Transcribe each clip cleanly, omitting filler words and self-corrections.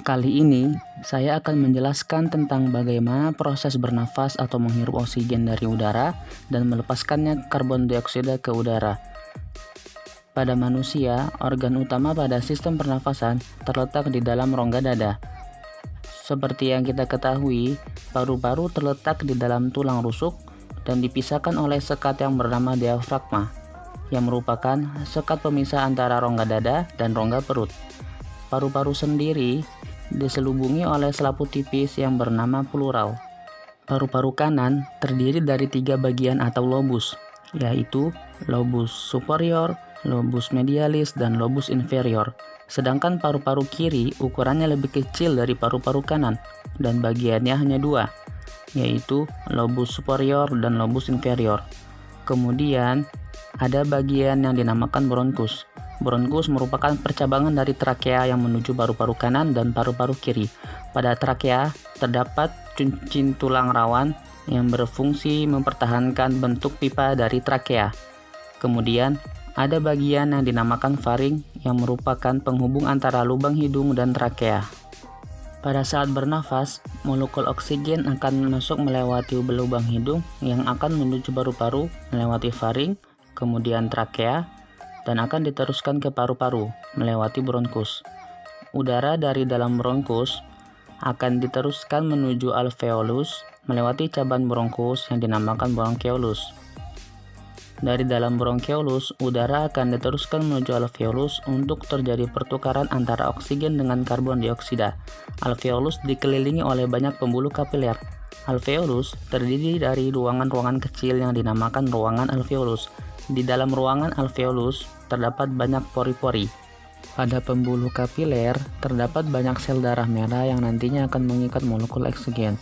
Kali ini, saya akan menjelaskan tentang bagaimana proses bernafas atau menghirup oksigen dari udara dan melepaskannya karbon dioksida ke udara. Pada manusia, organ utama pada sistem pernafasan terletak di dalam rongga dada. Seperti yang kita ketahui, paru-paru terletak di dalam tulang rusuk dan dipisahkan oleh sekat yang bernama diafragma, yang merupakan sekat pemisah antara rongga dada dan rongga perut. Paru-paru sendiri diselubungi oleh selaput tipis yang bernama pleural. Paru-paru kanan terdiri dari 3 bagian atau lobus, yaitu lobus superior, lobus medialis, dan lobus inferior. Sedangkan paru-paru kiri ukurannya lebih kecil dari paru-paru kanan, dan bagiannya hanya 2, yaitu lobus superior dan lobus inferior. Kemudian, ada bagian yang dinamakan bronkus. Bronkus merupakan percabangan dari trakea yang menuju paru-paru kanan dan paru-paru kiri. Pada trakea terdapat cincin tulang rawan yang berfungsi mempertahankan bentuk pipa dari trakea. Kemudian, ada bagian yang dinamakan faring yang merupakan penghubung antara lubang hidung dan trakea. Pada saat bernafas, molekul oksigen akan masuk melewati lubang hidung yang akan menuju paru-paru, melewati faring, kemudian trakea, dan akan diteruskan ke paru-paru melewati bronkus. Udara dari dalam bronkus akan diteruskan menuju alveolus melewati cabang bronkus yang dinamakan bronkeolus. Dari dalam bronkeolus, udara akan diteruskan menuju alveolus untuk terjadi pertukaran antara oksigen dengan karbon dioksida. Alveolus dikelilingi oleh banyak pembuluh kapiler. Alveolus terdiri dari ruangan-ruangan kecil yang dinamakan ruangan alveolus. Di dalam ruangan alveolus terdapat banyak pori-pori. Pada pembuluh kapiler terdapat banyak sel darah merah yang nantinya akan mengikat molekul oksigen,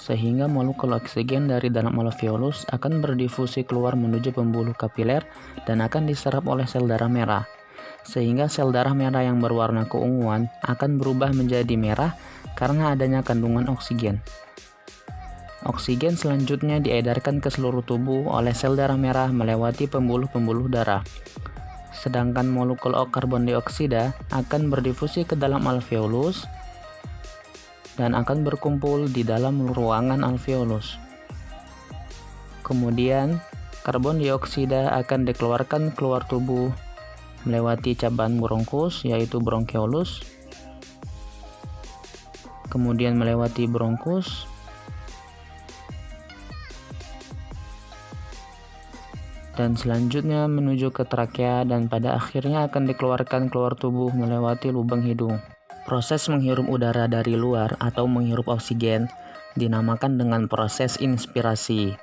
sehingga molekul oksigen dari dalam alveolus akan berdifusi keluar menuju pembuluh kapiler dan akan diserap oleh sel darah merah, sehingga sel darah merah yang berwarna keunguan akan berubah menjadi merah karena adanya kandungan oksigen. Oksigen selanjutnya diedarkan ke seluruh tubuh oleh sel darah merah melewati pembuluh-pembuluh darah. Sedangkan molekul karbon dioksida akan berdifusi ke dalam alveolus dan akan berkumpul di dalam ruangan alveolus. Kemudian, karbon dioksida akan dikeluarkan keluar tubuh melewati cabang bronkus yaitu bronkeolus, kemudian melewati bronkus, dan selanjutnya menuju ke trakea dan pada akhirnya akan dikeluarkan keluar tubuh melewati lubang hidung. Proses menghirup udara dari luar atau menghirup oksigen dinamakan dengan proses inspirasi,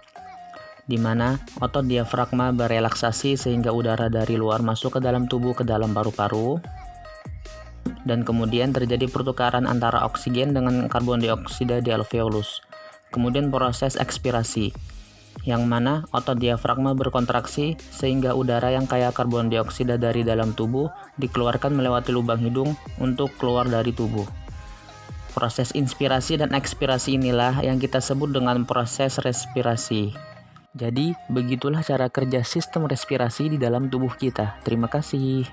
di mana otot diafragma berelaksasi sehingga udara dari luar masuk ke dalam tubuh ke dalam paru-paru, dan kemudian terjadi pertukaran antara oksigen dengan karbon dioksida di alveolus. Kemudian proses ekspirasi, yang mana otot diafragma berkontraksi sehingga udara yang kaya karbon dioksida dari dalam tubuh dikeluarkan melewati lubang hidung untuk keluar dari tubuh. Proses inspirasi dan ekspirasi inilah yang kita sebut dengan proses respirasi. Jadi, begitulah cara kerja sistem respirasi di dalam tubuh kita. Terima kasih.